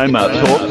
Timeout talk.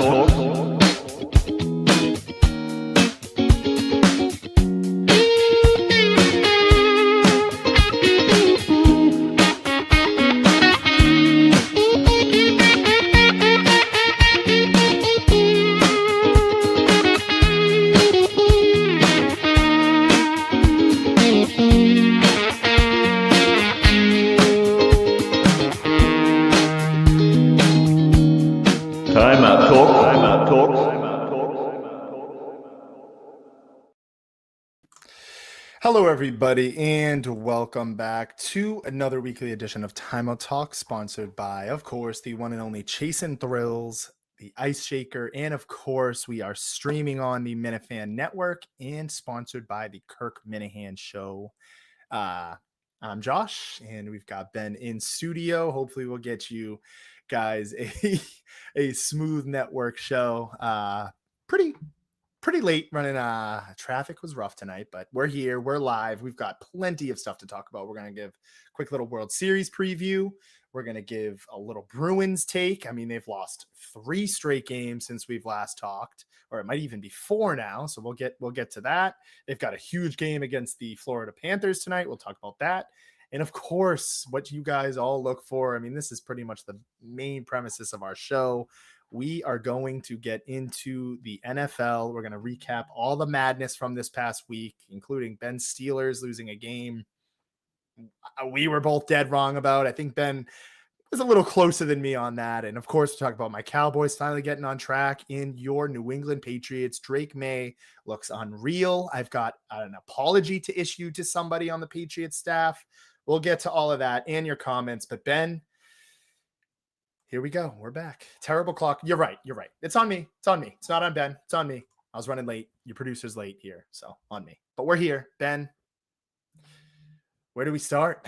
Hello, everybody, and welcome back to another weekly edition of Timeout Talk, sponsored by, of course, the one and only Chasing Thrills, the Ice Shaker, and of course, we are streaming on the Minifan Network and sponsored by the Kirk Minahan Show. I'm Josh, and we've got Ben in studio. Hopefully, we'll get you guys a smooth network show. Pretty late running. Traffic was rough tonight, but we're here. We're live. We've got plenty of stuff to talk about. We're going to give a quick little World Series preview. We're going to give a little Bruins take. I mean, they've lost 3 straight games since we've last talked, or it might even be 4 now. So we'll get to that. They've got a huge game against the Florida Panthers tonight. We'll talk about that. And of course, what you guys all look for. I mean, this is pretty much the main premises of our show. We are going to get into the NFL. We're going to recap all the madness from this past week, including Ben's Steelers losing a game we were both dead wrong about. I think Ben was a little closer than me on that. And of course, we'll talk about my Cowboys finally getting on track in your New England Patriots. Drake May looks unreal. I've got an apology to issue to somebody on the Patriots staff. We'll get to all of that and your comments. But Ben, here we go. We're back. Terrible clock. You're right. It's on me. It's not on Ben. It's on me. I was running late. Your producer's late here. So on me. But we're here. Ben, where do we start?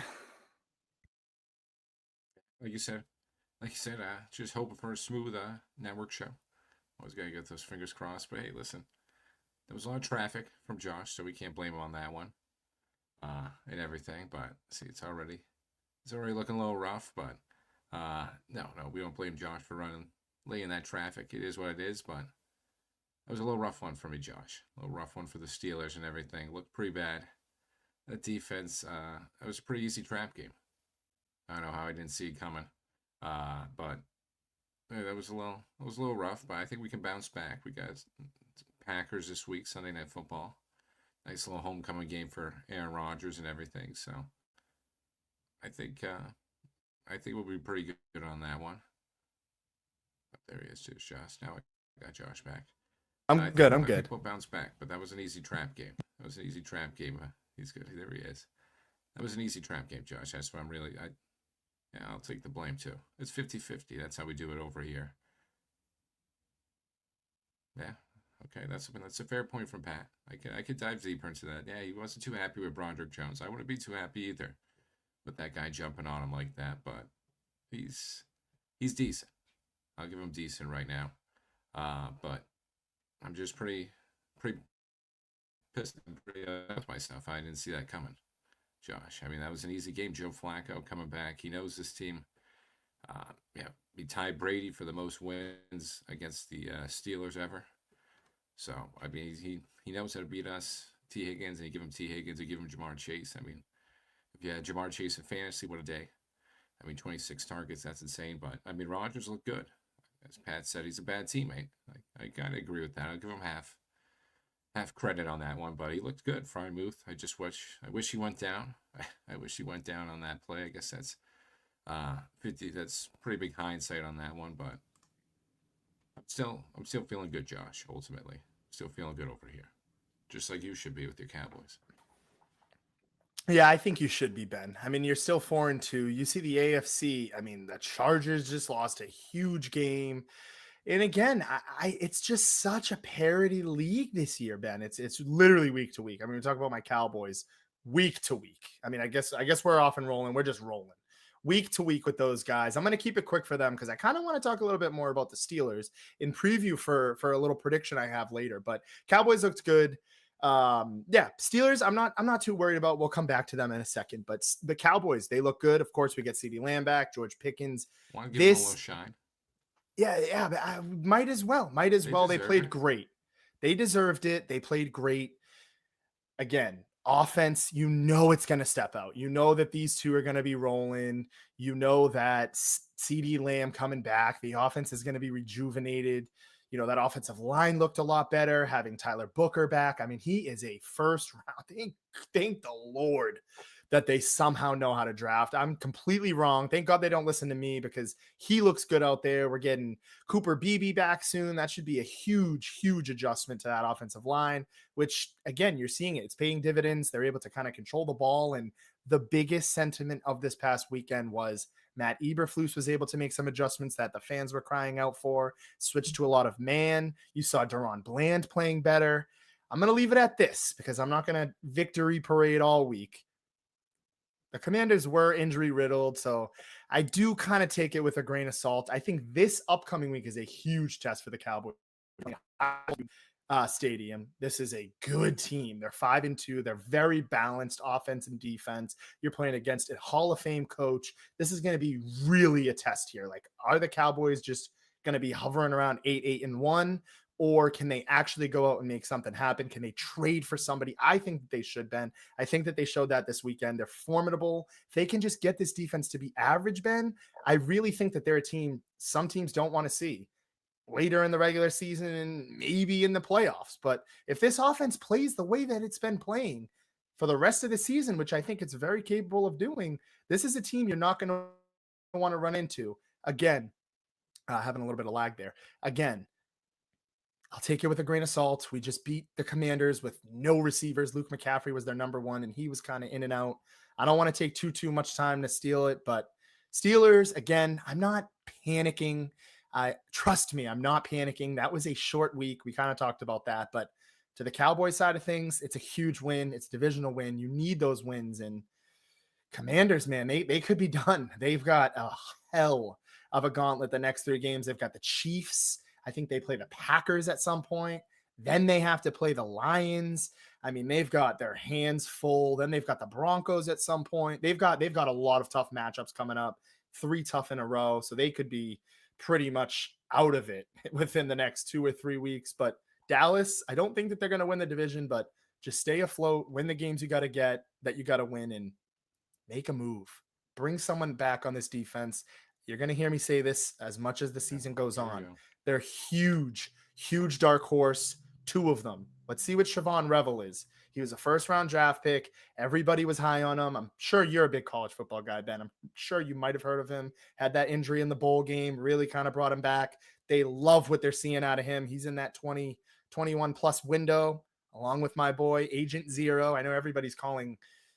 Like you said, just hoping for a smooth network show. Always got to get those fingers crossed. But hey, listen, there was a lot of traffic from Josh, so we can't blame him on that one and everything. But see, it's already looking a little rough. But no, we don't blame Josh for running late in that traffic. It is what it is. But it was a little rough one for me, Josh. A little rough one for the Steelers and everything. Looked pretty bad. That defense, it was a pretty easy trap game. I don't know how I didn't see it coming, but that was a little rough. But I think we can bounce back. We got Packers this week, Sunday Night Football. Nice little homecoming game for Aaron Rodgers and everything. So I think we'll be pretty good on that one. But there he is, too, Josh. Now I got Josh back. I'm good. I think we'll bounce back. But that was an easy trap game. He's good. There he is. That was an easy trap game, Josh. That's what I'll take the blame, too. It's 50-50. That's how we do it over here. Yeah. Okay, that's a fair point from Pat. I could dive deeper into that. Yeah, he wasn't too happy with Broderick Jones. I wouldn't be too happy either with that guy jumping on him like that, but he's decent. I'll give him decent right now. But I'm just pretty pissed and pretty with myself. I didn't see that coming. Josh, I mean, that was an easy game. Joe Flacco coming back. He knows this team. He tied Brady for the most wins against the Steelers ever. So, I mean, he knows how to beat us. T. Higgins, and you give him T. Higgins, you give him Jamar Chase. I mean, if you had Jamar Chase in fantasy, what a day. I mean, 26 targets, that's insane. But, I mean, Rodgers looked good. As Pat said, he's a bad teammate. I got to agree with that. I'll give him half credit on that one, but he looked good. Frymouth, I wish he went down. I wish he went down on that play. I guess that's 50. That's pretty big hindsight on that one, but I'm still feeling good, Josh. Ultimately, still feeling good over here, just like you should be with your Cowboys. Yeah, I think you should be, Ben. I mean, you're still 4-2. You see the AFC. I mean, the Chargers just lost a huge game. And again, it's just such a parody league this year, Ben. It's literally week to week. I mean, we talk about my Cowboys week to week. I mean, I guess we're off and rolling. We're just rolling week to week with those guys. I'm going to keep it quick for them because I kind of want to talk a little bit more about the Steelers in preview for a little prediction I have later. But Cowboys looked good. Steelers, I'm not too worried about. We'll come back to them in a second. But the Cowboys, they look good. Of course, we get CeeDee Lamb back, George Pickens. Want to give them a little shine? Yeah, but I might as well. Might as They well. They deserve played it. great. They deserved it. They played great. Again, offense, you know it's going to step out. You know that these two are going to be rolling. You know that CD Lamb coming back, the offense is going to be rejuvenated. You know, that offensive line looked a lot better having Tyler Booker back. I mean, he is a first round. Thank the Lord that they somehow know how to draft. I'm completely wrong. Thank God they don't listen to me because he looks good out there. We're getting Cooper Beebe back soon. That should be a huge, huge adjustment to that offensive line, which again, you're seeing it. It's paying dividends. They're able to kind of control the ball. And the biggest sentiment of this past weekend was Matt Eberflus was able to make some adjustments that the fans were crying out for, switch to a lot of man. You saw Deron Bland playing better. I'm going to leave it at this because I'm not going to victory parade all week. The Commanders were injury riddled, so I do kind of take it with a grain of salt. I think this upcoming week is a huge test for the Cowboys. Stadium. This is a good team. They're 5-2. They're very balanced offense and defense. You're playing against a Hall of Fame coach. This is going to be really a test here. Like, are the Cowboys just going to be hovering around 8-1? Or can they actually go out and make something happen? Can they trade for somebody? I think that they should, Ben. I think that they showed that this weekend. They're formidable. If they can just get this defense to be average, Ben, I really think that they're a team some teams don't want to see later in the regular season and maybe in the playoffs. But if this offense plays the way that it's been playing for the rest of the season, which I think it's very capable of doing, this is a team you're not going to want to run into. Again, having a little bit of lag there. Again, I'll take it with a grain of salt. We just beat the Commanders with no receivers. Luke McCaffrey was their number one, and he was kind of in and out. I don't want to take too much time to steal it, but Steelers, again, I'm not panicking. Trust me, I'm not panicking. That was a short week. We kind of talked about that, but to the Cowboys side of things, it's a huge win. It's a divisional win. You need those wins, and Commanders, man, they could be done. They've got a hell of a gauntlet the next three games. They've got the Chiefs. I think they play the Packers at some point. Then they have to play the Lions. I mean, they've got their hands full. Then they've got the Broncos at some point. They've got a lot of tough matchups coming up, 3 tough in a row. So they could be pretty much out of it within the next 2 or 3 weeks. But Dallas, I don't think that they're going to win the division, but just stay afloat, win the games you got to get, that you got to win, and make a move. Bring someone back on this defense. You're going to hear me say this as much as the season goes on. They're huge, huge dark horse, 2 of them. Let's see what Siobhan Revel is. He was a first-round draft pick. Everybody was high on him. I'm sure you're a big college football guy, Ben. I'm sure you might have heard of him. Had that injury in the bowl game, really kind of brought him back. They love what they're seeing out of him. He's in that 21-plus window, along with my boy, Agent Zero. I know everybody's calling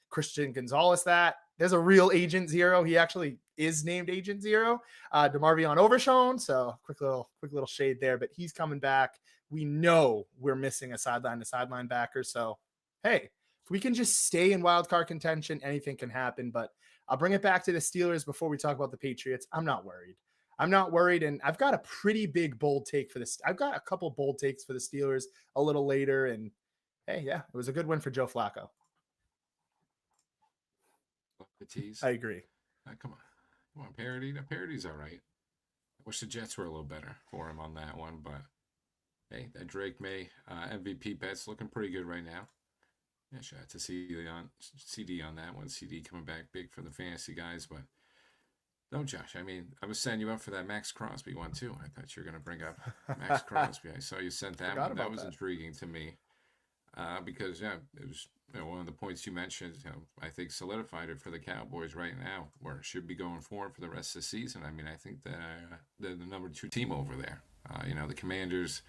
Christian Gonzalez that. There's a real Agent Zero. He actually is named Agent Zero. DeMarvion Overshown. So quick little shade there, but he's coming back. We know we're missing a sideline to sideline backer. So, hey, if we can just stay in wild card contention, anything can happen. But I'll bring it back to the Steelers before we talk about the Patriots. I'm not worried. And I've got a pretty big bold take for this. I've got a couple bold takes for the Steelers a little later. And hey, yeah, it was a good win for Joe Flacco. The tease. I agree. Come on, parody. The parody's all right. I wish the Jets were a little better for him on that one, but hey, that Drake May MVP bet's looking pretty good right now. Yeah, shout out to CD on that one. CD coming back big for the fantasy guys, but no, Josh. I mean, I was setting you up for that Max Crosby one too. I thought you were going to bring up Max Crosby. I saw you sent that one. That was intriguing to me because yeah, it was one of the points you mentioned. I think solidified it for the Cowboys right now, where it should be going forward for the rest of the season. I mean, I think that they're the number 2 team over there. The Commanders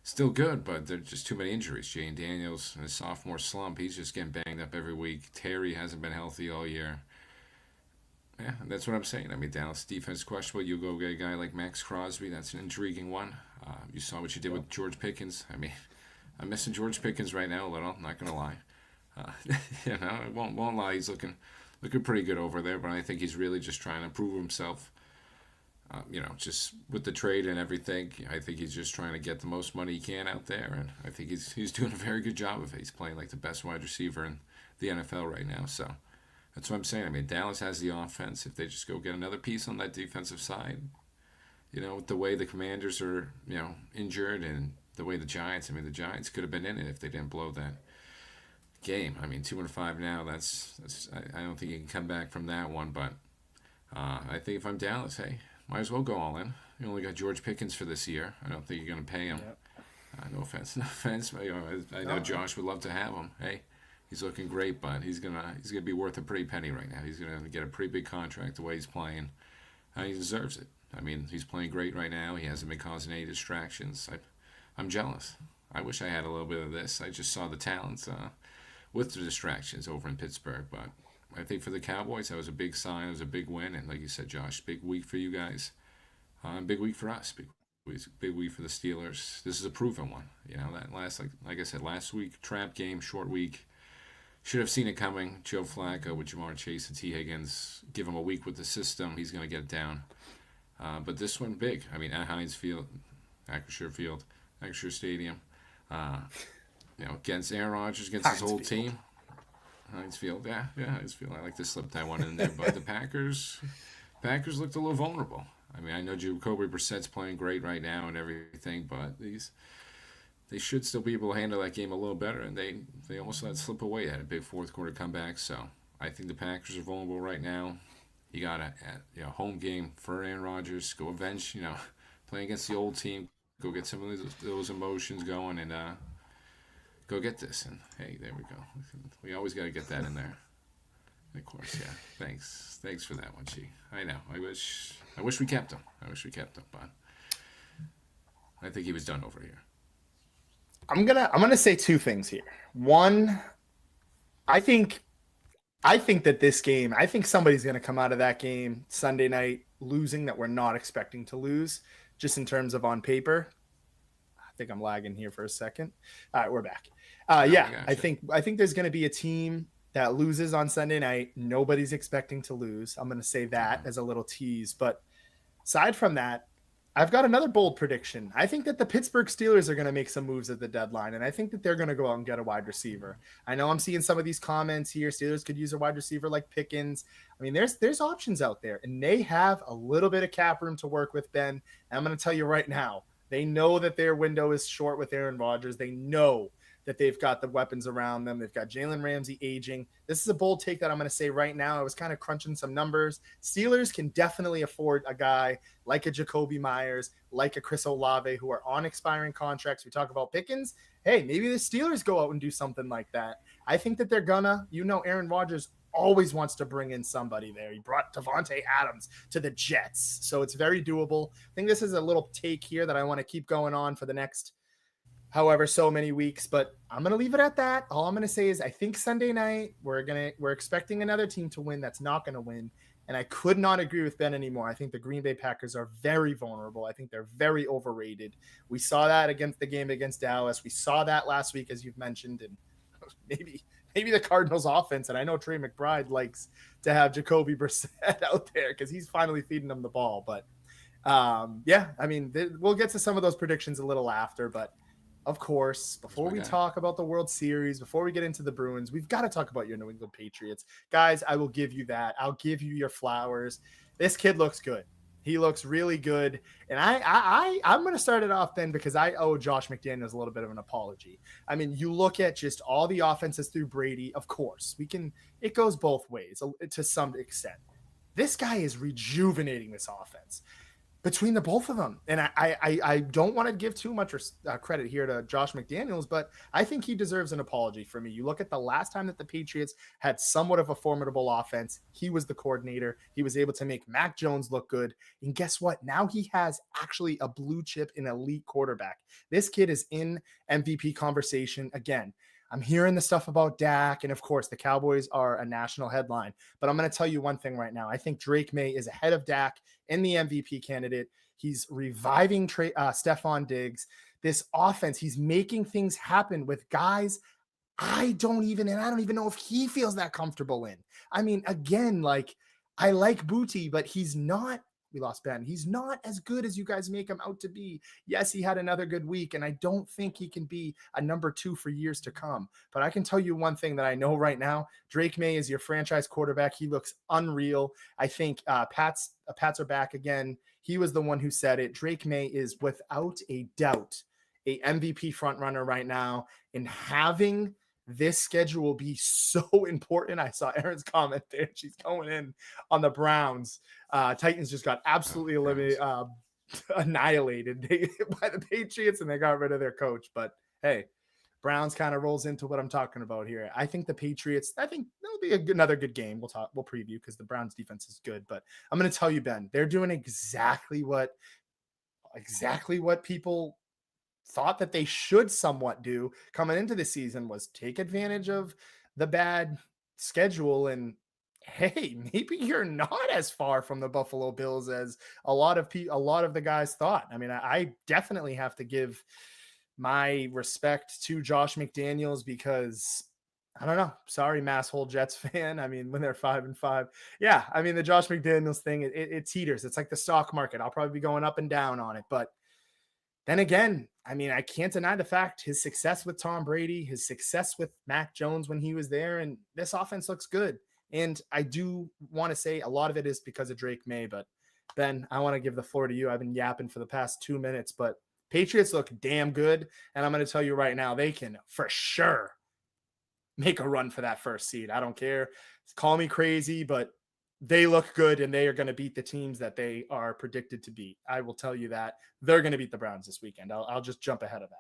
still good, but there's just too many injuries. Jane Daniels, in his sophomore slump, he's just getting banged up every week. Terry hasn't been healthy all year. Yeah, that's what I'm saying. I mean, Dallas defense questionable. You go get a guy like Max Crosby. That's an intriguing one. You saw what you did with George Pickens. I mean, I'm missing George Pickens right now a little. Not gonna lie. I won't lie. He's looking pretty good over there, but I think he's really just trying to prove himself. Just with the trade and everything, I think he's just trying to get the most money he can out there, and I think he's doing a very good job of it. He's playing like the best wide receiver in the NFL right now, so that's what I'm saying. I mean, Dallas has the offense. If they just go get another piece on that defensive side, with the way the Commanders are, injured, and the way the Giants. I mean, the Giants could have been in it if they didn't blow that game. I mean, 2-5 now. That's. I don't think you can come back from that one. But I think if I'm Dallas, hey, might as well go all in. You only got George Pickens for this year. I don't think you're going to pay him. Yep. No offense, no offense. But, I know Josh would love to have him. Hey, he's looking great, but he's gonna be worth a pretty penny right now. He's gonna get a pretty big contract the way he's playing. He deserves it. I mean, he's playing great right now. He hasn't been causing any distractions. I'm jealous. I wish I had a little bit of this. I just saw the talents with the distractions over in Pittsburgh. But I think for the Cowboys, that was a big sign. It was a big win. And like you said, Josh, big week for you guys. Big week for us. Big week for the Steelers. This is a proven one. That last, like I said, last week, trap game, short week. Should have seen it coming. Joe Flacco with Jamar Chase and T. Higgins. Give him a week with the system. He's going to get it down. But this one, big. I mean, at Heinz Field, Acrisure Stadium. Against Aaron Rodgers, against his whole team. Heinz Field, yeah, Heinz Field. I like to slip that one in there. But the Packers looked a little vulnerable. I mean, I know Jacoby Brissett's playing great right now and everything, but they should still be able to handle that game a little better, and they almost let it slip away. Had a big fourth quarter comeback, so I think the Packers are vulnerable right now. You got a home game for Aaron Rodgers. Go avenge, playing against the old team. Go get some of those emotions going and go get this. And hey, there we go. We always got to get that in there. And of course, yeah. Thanks for that one, Chi. I know. I wish we kept him. But I think he was done over here. I'm gonna say two things here. One, I think that this game, I think somebody's gonna come out of that game Sunday night losing that we're not expecting to lose, just in terms of on paper. I think I'm lagging here for a second. All right, we're back. I think there's gonna be a team that loses on Sunday night. Nobody's expecting to lose. I'm gonna say that as a little tease. But aside from that, I've got another bold prediction. I think that the Pittsburgh Steelers are going to make some moves at the deadline, and I think that they're going to go out and get a wide receiver. I know I'm seeing some of these comments here. Steelers could use a wide receiver like Pickens. I mean, there's options out there, and they have a little bit of cap room to work with, Ben. And I'm going to tell you right now, they know that their window is short with Aaron Rodgers. They know that they've got the weapons around them. They've got Jalen Ramsey aging. This is a bold take that I'm going to say right now. I was kind of crunching some numbers. Steelers can definitely afford a guy like a Jacoby Myers, like a Chris Olave, who are on expiring contracts. We talk about Pickens. Hey, maybe the Steelers go out and do something like that. I think that they're gonna, Aaron Rodgers always wants to bring in somebody there. He brought Devontae Adams to the Jets. So it's very doable. I think this is a little take here that I want to keep going on for the next however so many weeks, but I'm going to leave it at that. All I'm going to say is I think Sunday night we're expecting another team to win that's not going to win, and I could not agree with Ben anymore. I think the Green Bay Packers are very vulnerable. I think they're very overrated. We saw that against the game against Dallas. We saw that last week, as you've mentioned, and maybe the Cardinals offense, and I know Trey McBride likes to have Jacoby Brissett out there because he's finally feeding them the ball, but we'll get to some of those predictions a little after, but of course, before we talk about the World Series, before we get into the Bruins, we've got to talk about your New England Patriots. Guys, I will give you that. I'll give you your flowers. This kid looks good. He looks really good. And I'm going to start it off then because I owe Josh McDaniels a little bit of an apology. I mean, you look at just all the offenses through Brady, of course. It goes both ways to some extent. This guy is rejuvenating this offense between the both of them. And I don't want to give too much credit here to Josh McDaniels, but I think he deserves an apology from me. You look at the last time that the Patriots had somewhat of a formidable offense, he was the coordinator. He was able to make Mac Jones look good. And guess what? Now he has actually a blue chip and elite quarterback. This kid is in MVP conversation again. I'm hearing the stuff about Dak, and of course, the Cowboys are a national headline. But I'm going to tell you one thing right now. I think Drake May is ahead of Dak in the MVP candidate. He's reviving Stephon Diggs. This offense, he's making things happen with guys I don't even know if he feels that comfortable in. I mean, again, I like Booty, but he's not we lost Ben. He's not as good as you guys make him out to be. Yes, he had another good week, and I don't think he can be a number 2 for years to come. But I can tell you one thing that I know right now: Drake May is your franchise quarterback. He looks unreal. I think Pats are back again. He was the one who said it. Drake May is without a doubt a MVP frontrunner right now, and having this schedule will be so important. I saw Erin's comment there. She's going in on the Browns. Titans just got absolutely eliminated, annihilated by the Patriots, and they got rid of their coach. But hey, Browns kind of rolls into what I'm talking about here. I think the Patriots, I think that'll be another good game. We'll preview because the Browns defense is good. But I'm going to tell you, Ben, they're doing exactly what people thought that they should somewhat do coming into the season, was take advantage of the bad schedule. And hey, maybe you're not as far from the Buffalo Bills as a lot of the guys thought. I mean, I definitely have to give my respect to Josh McDaniels, because I don't know. Sorry, masshole Jets fan. I mean, when they're 5-5, yeah. I mean, the Josh McDaniels thing, it teeters. It's like the stock market. I'll probably be going up and down on it, but then again, I mean, I can't deny the fact his success with Tom Brady, his success with Mac Jones when he was there, and this offense looks good. And I do want to say a lot of it is because of Drake May, but Ben, I want to give the floor to you. I've been yapping for the past 2 minutes, but Patriots look damn good. And I'm going to tell you right now, they can for sure make a run for that first seed. I don't care. Call me crazy, but they look good, and they are going to beat the teams that they are predicted to beat. I will tell you that they're going to beat the Browns this weekend. I'll just jump ahead of that.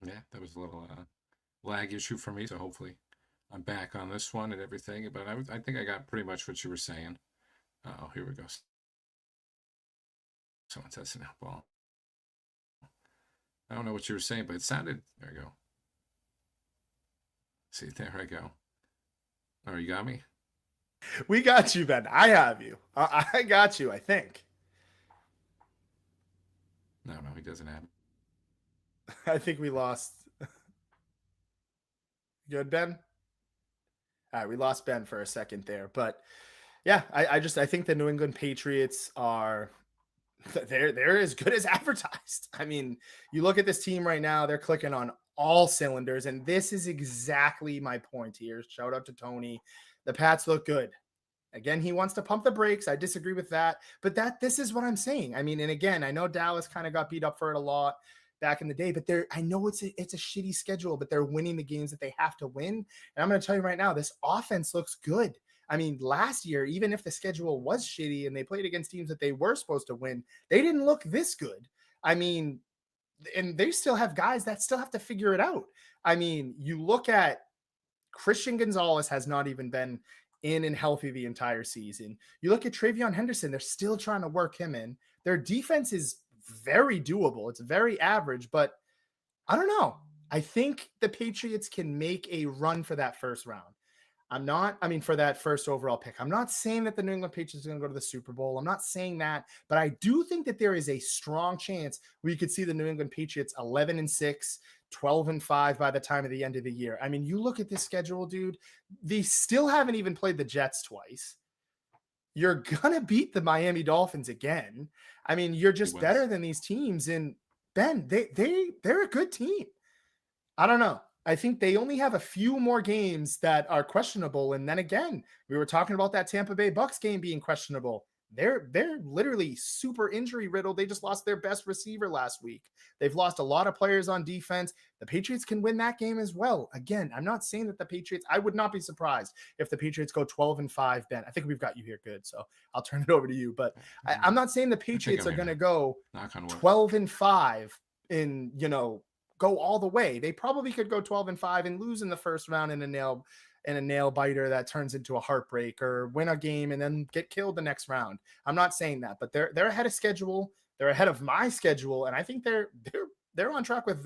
Yeah, that was a little lag issue for me, so hopefully I'm back on this one and everything. But I think I got pretty much what you were saying. Oh, here we go. Someone testing out ball. I don't know what you were saying, but it sounded. There you go. See, there I go. Oh, you got me? We got you, Ben. I have you. I got you, I think. No, he doesn't have me. I think we lost. Good, Ben? All right, we lost Ben for a second there. But yeah, I think the New England Patriots are they're as good as advertised. I mean, you look at this team right now, they're clicking on all cylinders, and this is exactly my point here. Shout out to Tony. The Pats look good. Again, he wants to pump the brakes. I disagree with that, but this is what I'm saying. I mean, and again, I know Dallas kind of got beat up for it a lot back in the day, but I know it's a shitty schedule, but they're winning the games that they have to win. And I'm going to tell you right now, this offense looks good. I mean, last year, even if the schedule was shitty and they played against teams that they were supposed to win, they didn't look this good. I mean, and they still have guys that still have to figure it out. I mean, you look at Christian Gonzalez has not even been in and healthy the entire season. You look at Travion Henderson, they're still trying to work him in. Their defense is very doable. It's very average, but I don't know. I think the Patriots can make a run for that first round. For that first overall pick. I'm not saying that the New England Patriots are going to go to the Super Bowl. I'm not saying that, but I do think that there is a strong chance we could see the New England Patriots 11-6, 12-5 by the time of the end of the year. I mean, you look at this schedule, dude, they still haven't even played the Jets twice. You're going to beat the Miami Dolphins again. I mean, you're just better than these teams. And Ben, they're a good team. I don't know. I think they only have a few more games that are questionable. And then again, we were talking about that Tampa Bay Bucks game being questionable. They're literally super injury riddled. They just lost their best receiver last week. They've lost a lot of players on defense. The Patriots can win that game as well. Again, I'm not saying that the Patriots, I would not be surprised if the Patriots go 12-5, Ben. I think we've got you here good, so I'll turn it over to you. But I'm not saying the Patriots are going to go 12-5 and, go all the way. They probably could go 12-5 and lose in the first round in a nail biter that turns into a heartbreak, or win a game and then get killed the next round. I'm not saying that, but they're ahead of schedule. They're ahead of my schedule, and I think they're on track with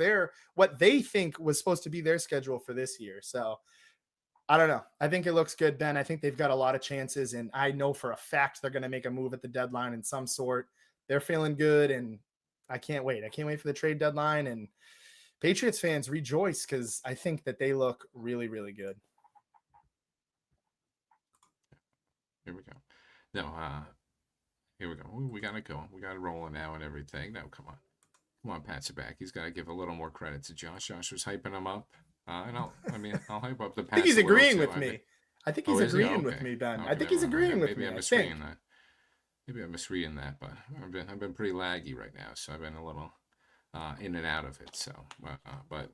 what they think was supposed to be their schedule for this year. So I don't know. I think it looks good, Ben. I think they've got a lot of chances, and I know for a fact they're going to make a move at the deadline in some sort. They're feeling good, and I can't wait. I can't wait for the trade deadline, and Patriots fans rejoice because I think that they look really, really good. Here we go. No, here we go. Ooh, we got it going. We got it rolling now and everything. No, come on. Come on, Pat's it back. He's got to give a little more credit to Josh. Josh was hyping him up. And I'll hype up the I think Pats he's a little agreeing too. with me. I think Oh, he's is he? Oh, agreeing with okay. me, Ben. I Okay, think never he's mind. agreeing with Maybe me. I'm I misreading think. that. Maybe I'm misreading that, but I've been pretty laggy right now, so I've been a little in and out of it. So, but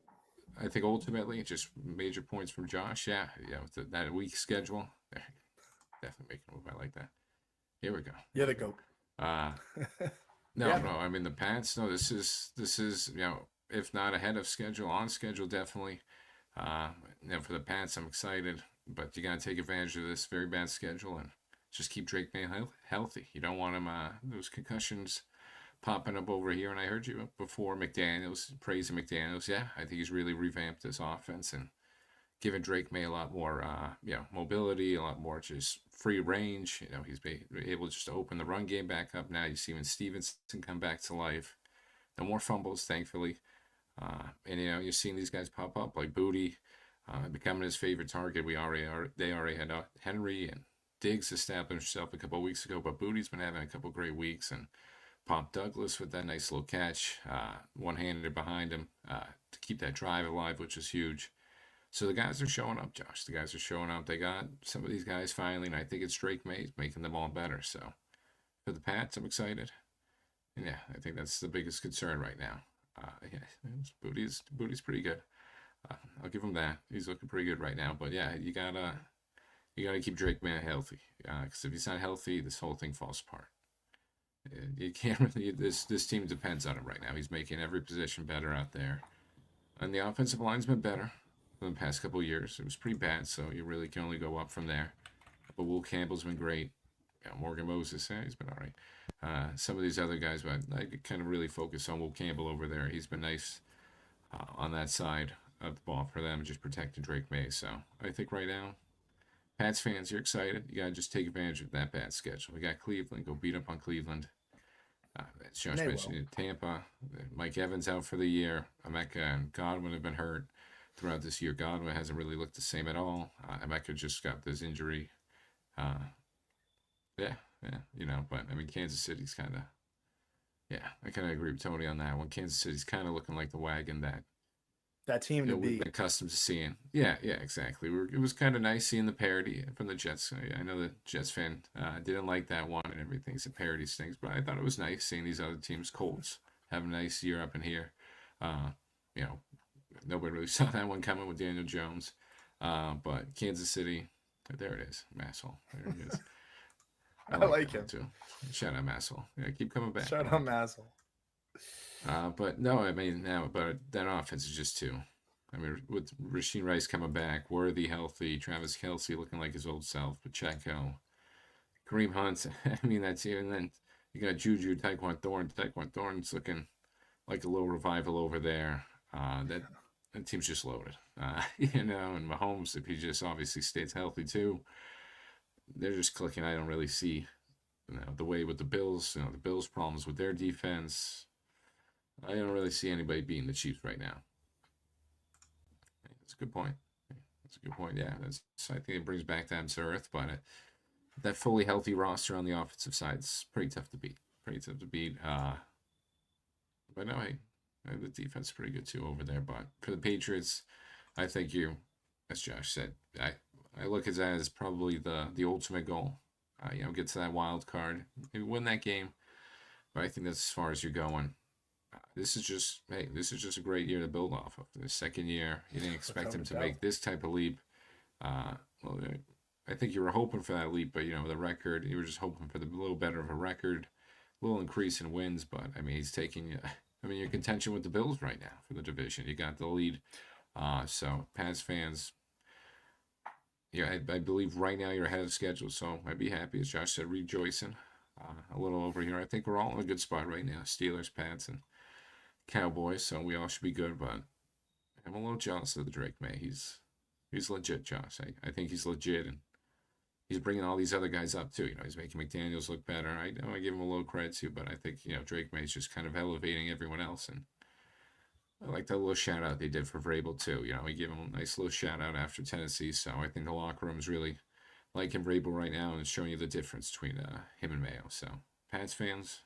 I think ultimately just major points from Josh. Yeah, with that week schedule, definitely making a move. I like that. Here we go. You're the goat. Uh, no, Yeah. no. I mean the Pats. No, this is if not ahead of schedule, on schedule definitely. Uh, for the Pats, I'm excited, but you got to take advantage of this very bad schedule and just keep Drake May healthy. You don't want him those concussions popping up over here. And I heard you before, McDaniels praising McDaniels. Yeah, I think he's really revamped this offense and given Drake May a lot more, mobility, a lot more just free range. He's able just to open the run game back up. Now you see when Stevenson come back to life. No more fumbles, thankfully. And you're seeing these guys pop up like Booty, becoming his favorite target. They already had Henry and Diggs established himself a couple of weeks ago, but Booty's been having a couple great weeks, and Pop Douglas with that nice little catch, one-handed behind him to keep that drive alive, which is huge. So the guys are showing up, Josh. The guys are showing up. They got some of these guys finally, and I think it's Drake May making them all better. So for the Pats, I'm excited. And yeah, I think that's the biggest concern right now. Yeah, Booty's pretty good. I'll give him that. He's looking pretty good right now. But yeah, you gotta keep Drake May healthy. Because if he's not healthy, this whole thing falls apart. You can't really. This team depends on him right now. He's making every position better out there, and the offensive line's been better for the past couple of years. It was pretty bad, so you really can only go up from there. But Will Campbell's been great. Morgan Moses, he's been all right. Some of these other guys, but I kind of really focus on Will Campbell over there. He's been nice on that side of the ball for them, just protecting Drake May. So I think right now, Pats fans, you're excited. You got to just take advantage of that bad schedule. We got Cleveland. Go beat up on Cleveland. As Josh mentioned, Tampa. Mike Evans out for the year. Emeka and Godwin have been hurt throughout this year. Godwin hasn't really looked the same at all. Emeka just got this injury. Yeah, but I mean, Kansas City's kind of, yeah, I kind of agree with Tony on that one. Kansas City's kind of looking like the wagon that team to we've beat. been accustomed to seeing. Yeah, exactly. It was kind of nice seeing the parody from the Jets. I know the Jets fan didn't like that one and everything. It's a parody stings, but I thought it was nice seeing these other teams, Colts, have a nice year up in here. You know, nobody really saw that one coming with Daniel Jones. But Kansas City, there it is, Masshole. There it is. I like him too. Shout out Masshole. Yeah, keep coming back. Shout out Masshole. But no, I mean but that offense is just too. I mean, with Rasheen Rice coming back, Worthy healthy, Travis Kelce looking like his old self, Pacheco, Kareem Hunt. I mean, that's you. And then you got Juju, Tyquan Thorne. Tyquan Thorne's looking like a little revival over there. That team's just loaded. And Mahomes, if he just obviously stays healthy too, they're just clicking. I don't really see the way with the Bills. The Bills' problems with their defense. I don't really see anybody beating the Chiefs right now. That's a good point. That's a good point. Yeah, I think it brings back down to earth, but that fully healthy roster on the offensive side is pretty tough to beat. But no, hey, the defense is pretty good too over there. But for the Patriots, I think as Josh said, I look at that as probably the ultimate goal. Get to that wild card, maybe win that game. But I think that's as far as you're going. This is just a great year to build off of. The second year, you didn't expect him to make this type of leap. Well, I think you were hoping for that leap, but the record, you were just hoping for the little better of a record, a little increase in wins. But I mean, he's taking. You're contention with the Bills right now for the division. You got the lead. So Pats fans, I believe right now you're ahead of schedule. So I'd be happy, as Josh said, rejoicing a little over here. I think we're all in a good spot right now. Steelers, Pats, and Cowboys, so we all should be good, but I'm a little jealous of the Drake May. He's legit, Josh. I think he's legit, and he's bringing all these other guys up too. He's making McDaniels look better. I know I give him a little credit too, but I think Drake May's just kind of elevating everyone else, and I like that little shout out they did for Vrabel too. He gave him a nice little shout out after Tennessee, so I think the locker room's really like him Vrabel right now and showing you the difference between him and Mayo. So, Pats fans,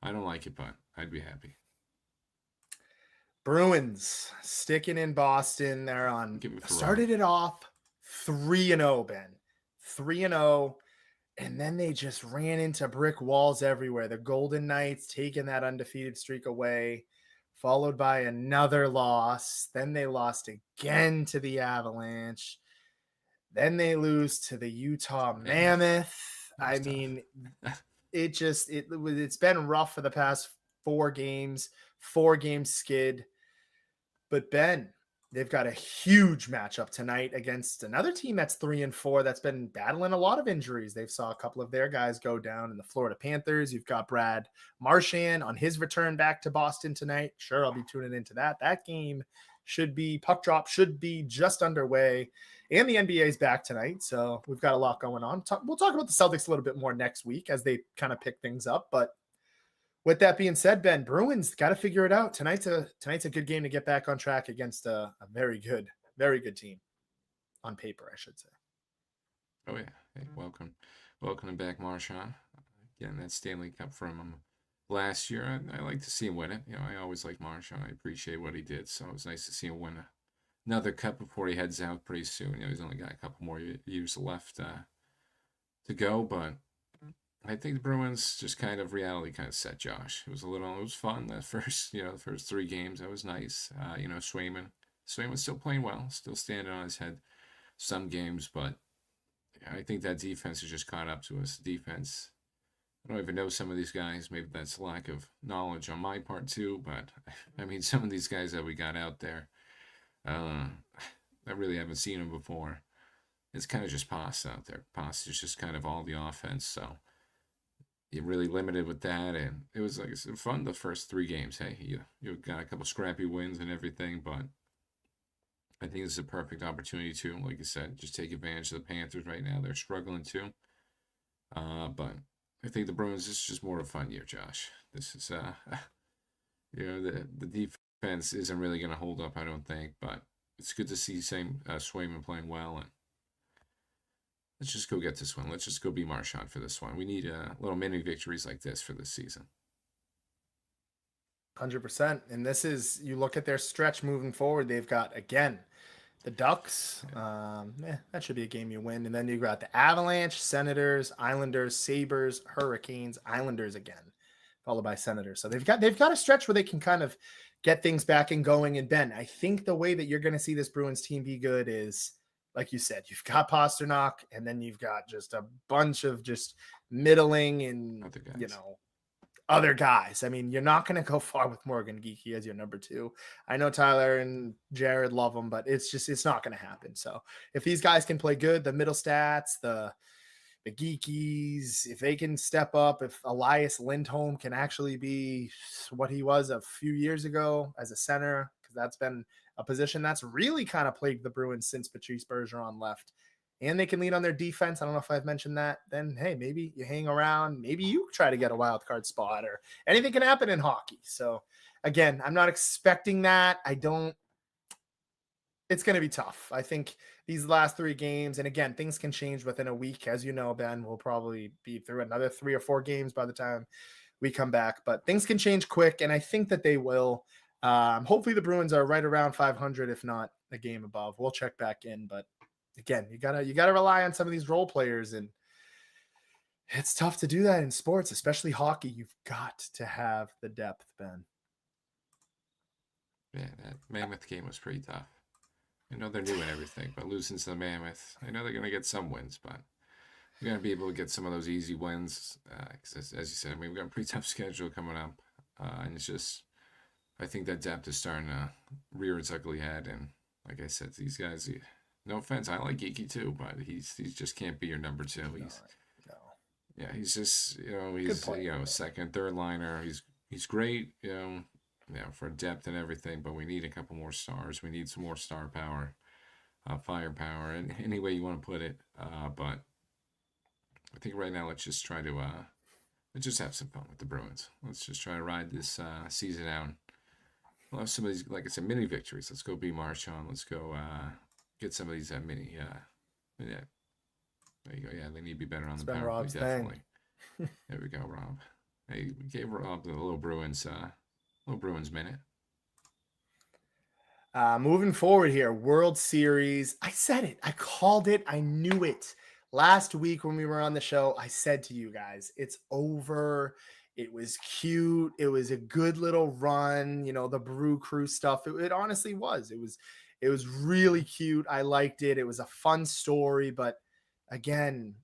I don't like it, but I'd be happy. Bruins sticking in Boston. They're on Give it for started it off 3-0, Ben. 3-0. And then they just ran into brick walls everywhere. The Golden Knights taking that undefeated streak away, followed by another loss. Then they lost again to the Avalanche. Then they lose to the Utah Mammoth. That I was tough. mean, it's been rough for the past 4 games, 4 game skid. But Ben, they've got a huge matchup tonight against another team that's 3-4 that's been battling a lot of injuries. They've saw a couple of their guys go down in the Florida Panthers. You've got Brad Marchand on his return back to Boston tonight. Sure, I'll be tuning into that. That game should be puck drop should be just underway, and the NBA is back tonight, so we've got a lot going on. We'll talk about the Celtics a little bit more next week as they kind of pick things up, but with that being said, Ben, Bruins got to figure it out. Tonight's a good game to get back on track against a very good team on paper, I should say. Oh yeah, hey, welcome back, Marchand. Getting that Stanley Cup from him last year. I like to see him win it. You know, I always like Marchand. I appreciate what he did, so it was nice to see him win another cup before he heads out pretty soon. You know, he's only got a couple more years left to go, but I think the Bruins just kind of reality kind of set Josh. It was fun the first 3 games. That was nice. Swayman's still playing well, still standing on his head some games, but I think that defense has just caught up to us. Defense, I don't even know some of these guys. Maybe that's lack of knowledge on my part too, but I mean, some of these guys that we got out there, I really haven't seen them before. It's kind of just pass out there. Pass is just kind of all the offense, so you're really limited with that, and it was like fun the first 3 games. Hey, you got a couple scrappy wins and everything, but I think this is a perfect opportunity to, like you said, just take advantage of the Panthers right now. They're struggling too, but I think the Bruins is just more of a fun year, Josh. This is the defense isn't really going to hold up, I don't think, but it's good to see Swayman playing well, and let's just go get this one. Let's just go be Marchand for this one. We need little mini victories like this for this season. 100%. And this is, you look at their stretch moving forward, they've got, again, the Ducks. That should be a game you win. And then you've got the Avalanche, Senators, Islanders, Sabres, Hurricanes, Islanders again, followed by Senators. So they've got a stretch where they can kind of get things back and going. And Ben, I think the way that you're going to see this Bruins team be good is, like you said, you've got Pasternak, and then you've got just a bunch of just middling and other guys. I mean, you're not going to go far with Morgan Geekie as your number 2. I know Tyler and Jared love him, but it's not going to happen. So if these guys can play good, the middle stats, the Geekies, if they can step up, if Elias Lindholm can actually be what he was a few years ago as a center, because that's been a position that's really kind of plagued the Bruins since Patrice Bergeron left. And they can lean on their defense. I don't know if I've mentioned that. Then, hey, maybe you hang around. Maybe you try to get a wild card spot, or anything can happen in hockey. So, again, I'm not expecting that. It's going to be tough. I think these last 3 games, and again, things can change within a week. As you know, Ben, we'll probably be through another 3 or 4 games by the time we come back. But things can change quick, and I think that they will. Hopefully the Bruins are right around 500, if not a game above. We'll check back in, but again, you gotta rely on some of these role players, and it's tough to do that in sports, especially hockey. You've got to have the depth, Ben. Yeah, that Mammoth game was pretty tough. I know they're new and everything, but losing to the Mammoth, I know they're gonna get some wins, but we're gonna be able to get some of those easy wins. Because as you said, I mean, we've got a pretty tough schedule coming up, and it's just, I think that depth is starting to rear its ugly head. And like I said, these guys, no offense, I like Geeky too, but he just can't be your number 2. Yeah, he's just he's second, third liner. He's great, for depth and everything, but we need a couple more stars. We need some more star power, firepower, and any way you want to put it. But I think right now let's just try to let's just have some fun with the Bruins. Let's just try to ride this season out. We'll have some of these, like I said, mini victories. Let's go be Marchand. Let's go get some of these mini There you go. Yeah, they need to be better on It's the been power play, Rob's thing. definitely. There we go, Rob. Hey, we gave Rob the little Bruins minute. Moving forward here, World Series. I said it. I called it. I knew it. Last week when we were on the show, I said to you guys, it's over. It was cute. It was a good little run. You know, the Brew Crew stuff. It honestly was. It was really cute. I liked it. It was a fun story, but again,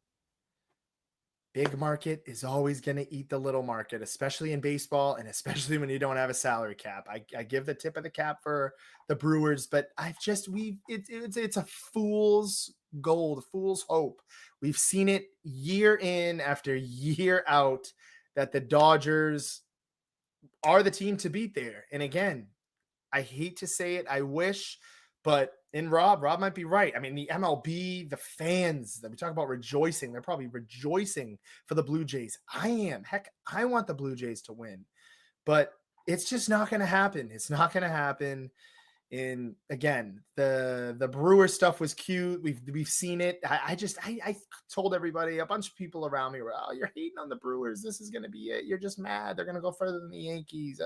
big market is always going to eat the little market, especially in baseball and especially when you don't have a salary cap. I give the tip of the cap for the Brewers, but it's a fool's gold, fool's hope. We've seen it year in after year out that the Dodgers are the team to beat there. And again, I hate to say it, I wish, but in Rob might be right. I mean, the MLB, the fans that we talk about rejoicing, they're probably rejoicing for the Blue Jays. I am. Heck, I want the Blue Jays to win, but it's just not going to happen. It's not going to happen. And again, the Brewer stuff was cute. We've seen it. I told everybody, a bunch of people around me were, oh, you're hating on the Brewers. This is gonna be it. You're just mad. They're gonna go further than the Yankees.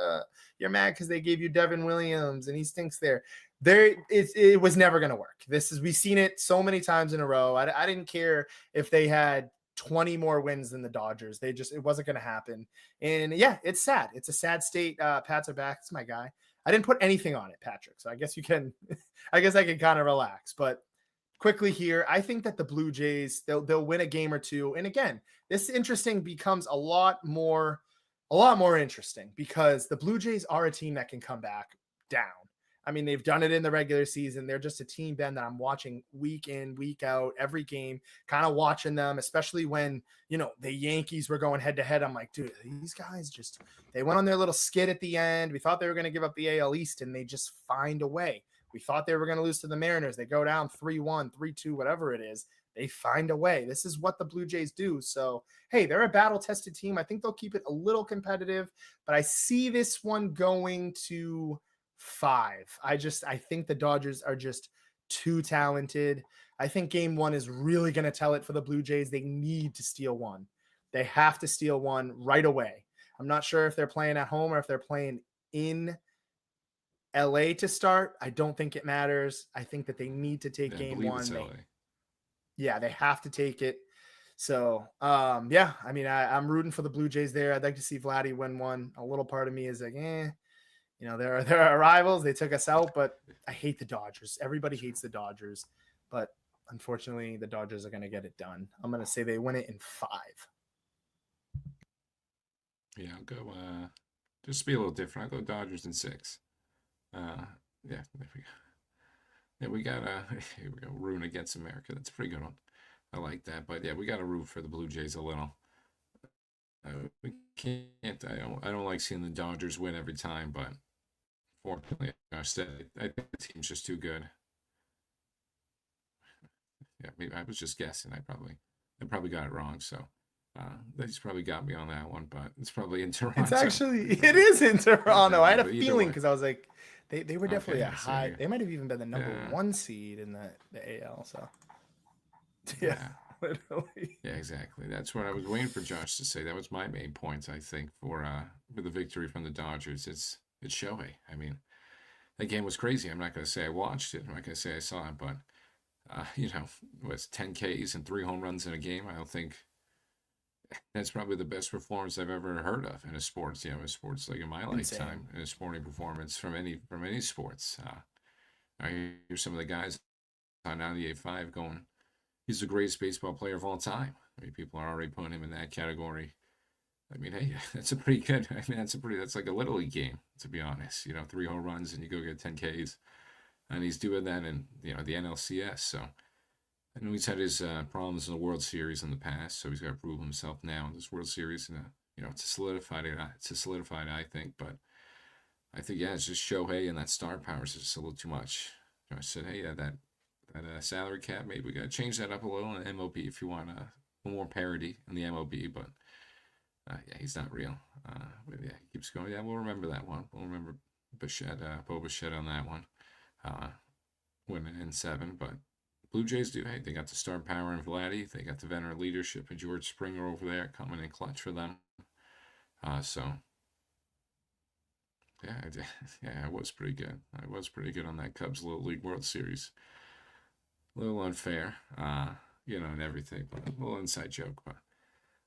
You're mad because they gave you Devin Williams and he stinks there. It was never gonna work. We've seen it so many times in a row. I didn't care if they had 20 more wins than the Dodgers. It wasn't gonna happen. And yeah, it's sad. It's a sad state. Pats are back. It's my guy. I didn't put anything on it, Patrick. So I guess you can, I guess I can kind of relax. But quickly here, I think that the Blue Jays, they'll win a game or two. And again, this interesting becomes a lot more interesting because the Blue Jays are a team that can come back down. I mean, they've done it in the regular season. They're just a team, Ben, that I'm watching week in, week out, every game, kind of watching them, especially when, the Yankees were going head to head. I'm like, dude, these guys they went on their little skid at the end. We thought they were going to give up the AL East and they just find a way. We thought they were going to lose to the Mariners. They go down 3-1, 3-2, whatever it is. They find a way. This is what the Blue Jays do. So, hey, they're a battle-tested team. I think they'll keep it a little competitive, but I see this one going to 5. I think the Dodgers are just too talented. I think game 1 is really going to tell it for the Blue Jays. They need to steal one. They have to steal one right away. I'm not sure if they're playing at home or if they're playing in LA to start. I don't think it matters. I think that they need to take game 1. They have to take it. So, yeah, I mean, I'm rooting for the Blue Jays there. I'd like to see Vladdy win one. A little part of me is like, there are rivals. They took us out, but I hate the Dodgers. Everybody hates the Dodgers, but unfortunately, the Dodgers are going to get it done. I'm going to say they win it in 5. Yeah, I'll go. Just to be a little different, I'll go Dodgers in 6. Yeah, there we go. Yeah, we got here we go. Root against America. That's a pretty good one. I like that. But yeah, we got to root for the Blue Jays a little. We can't. I don't like seeing the Dodgers win every time, but fortunately, I think the team's just too good. Yeah, maybe I was just guessing. I probably got it wrong. So they just probably got me on that one, but it's probably in Toronto. It is in Toronto. I had a feeling because I was like, they were definitely a high. They might have even been the number 1 seed in the AL. So yeah. Literally. Yeah, exactly. That's what I was waiting for Josh to say. That was my main point, I think, for the victory from the Dodgers. It's Shohei. I mean, that game was crazy. I'm not going to say I watched it. I'm not going to say I saw it, but was 10 Ks and 3 home runs in a game. I don't think that's probably the best performance I've ever heard of in a sports. In sports like in my lifetime, in a sporting performance from any sports. I hear some of the guys on 98.5 going, he's the greatest baseball player of all time. I mean, people are already putting him in that category. I mean, hey, that's a pretty good. I mean, that's like a little league game, to be honest. 3 home runs and you go get 10 Ks, and he's doing that in the NLCS. So I know he's had his problems in the World Series in the past, so he's got to prove himself now in this World Series, and to solidify it. I think, but I think it's just Shohei and that star power is just a little too much. I said, hey, that salary cap, maybe we got to change that up a little in MLB if you want more parody in the MLB, but he's not real. But yeah, he keeps going. Yeah, we'll remember that one. We'll remember Bo Bichette on that one. Winning in 7, but Blue Jays do. Hey, they got the star power in Vladdy. They got the veteran leadership of George Springer over there coming in clutch for them. So, yeah, I was pretty good. I was pretty good on that Cubs Little League World Series. A little unfair, and everything, but a little inside joke, but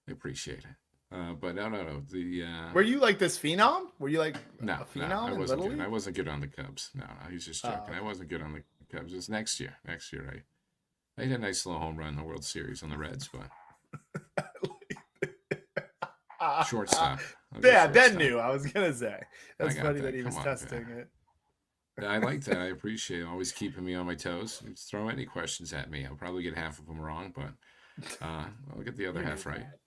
I appreciate it. But no. Were you like this phenom? Were you like No, a phenom I in wasn't Little good. I League? wasn't good on the Cubs. No, he's just joking. I Okay. wasn't good on the Cubs. It's next year. Next year, I hit a nice little home run in the World Series on the Reds, but shortstop. Yeah, Ben knew. I was gonna say I that's got funny that. that he was Come on, testing Ben. it. I like that. I appreciate it. Always keeping me on my toes. Just throw any questions at me. I'll probably get half of them wrong, but I'll get the other You knew half right. that.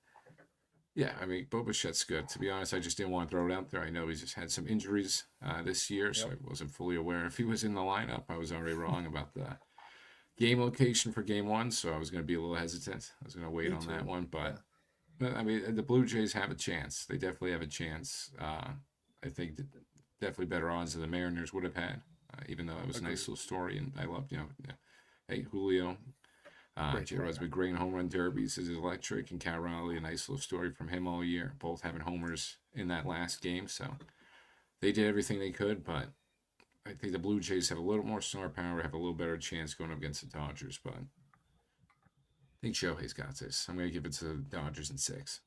Yeah, I mean, Bo Bichette's good. To be honest, I just didn't want to throw it out there. I know he's just had some injuries this year, so Yep. I wasn't fully aware. If he was in the lineup, I was already wrong about the game location for game one, so I was going to be a little hesitant. I was going to wait Me on that too. one, Yeah. but I mean, the Blue Jays have a chance. They definitely have a chance. I think that definitely better odds than the Mariners would have had, even though it was a nice Agreed. little story, and I loved, hey, Julio. Great J. player. Rod's been great in home run derbies. Is electric, and Cal Raleigh, a nice little story from him all year. Both having homers in that last game, so they did everything they could. But I think the Blue Jays have a little more star power, have a little better chance going up against the Dodgers. But I think Shohei's got this. I'm going to give it to the Dodgers in 6.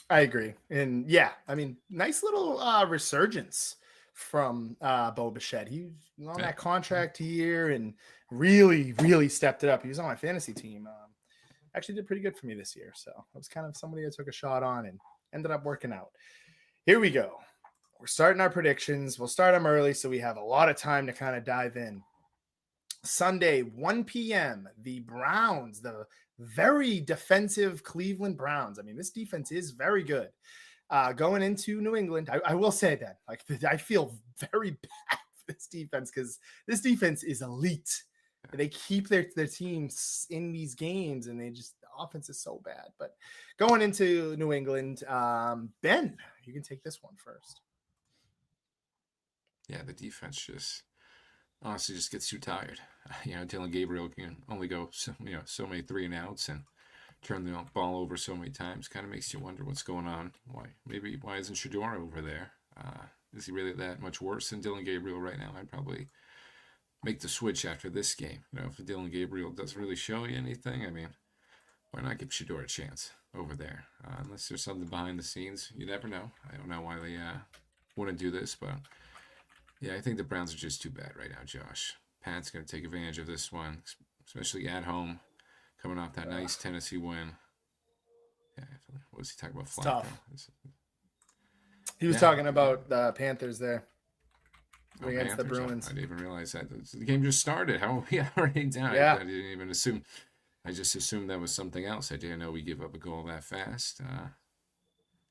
I agree. And yeah, I mean, nice little resurgence from Bo Bichette. He was on Yeah, that contract year and really, really stepped it up. He was on my fantasy team. Actually did pretty good for me this year. So I was kind of somebody I took a shot on and ended up working out. Here we go. We're starting our predictions. We'll start them early so we have a lot of time to kind of dive in. Sunday, 1 p.m., the Browns, the very defensive Cleveland Browns. I mean, this defense is very good. Going into New England, I will say that, like, I feel very bad for this defense because this defense is elite. They keep their teams in these games, and the offense is so bad. But going into New England, Ben, you can take this one first. yeah, the defense just honestly just gets too tired. Dylan Gabriel can only go so many 3-and-outs and turn the ball over so many times. Kind of makes you wonder what's going on. Why isn't Shador over there? Is he really that much worse than Dylan Gabriel right now? I'd probably make the switch after this game. If Dylan Gabriel doesn't really show you anything, I mean, why not give Shador a chance over there? Unless there's something behind the scenes, you never know. I don't know why they wouldn't do this, but yeah, I think the Browns are just too bad right now, Josh. Pat's going to take advantage of this one, especially at home, coming off that nice Tennessee win. Yeah, what was he talking about? It's tough. Flacco? He was talking about the Panthers there against the Panthers? Bruins. I didn't even realize that. The game just started. How are we already down? Yeah. I didn't even assume. I just assumed that was something else. I didn't know we give up a goal that fast.